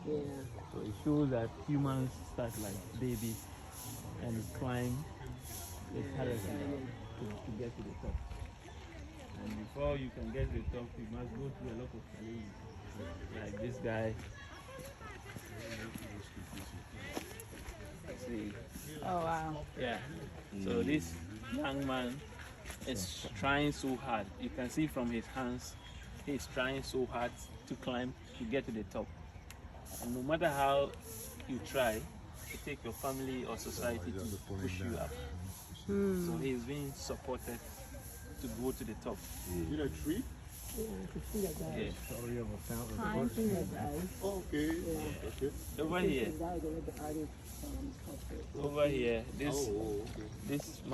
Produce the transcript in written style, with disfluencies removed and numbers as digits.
Yeah. So it shows that humans start like babies and climb the hierarchy to get to the top. And before you can get to the top, you must go through a lot of challenges. Like this guy. See. Oh wow. Yeah. So this young man is trying so hard. You can see from his hands, he's trying so hard to climb to get to the top. And no matter how you try, it takes your family or society to push you up. So he's being supported to go to the top. You know, tree? Yeah, I can see that guy. Yeah. Climbing that guy. Okay. Yeah. Okay. Over here, The guy that with the artist culture. over here, this Oh, okay. this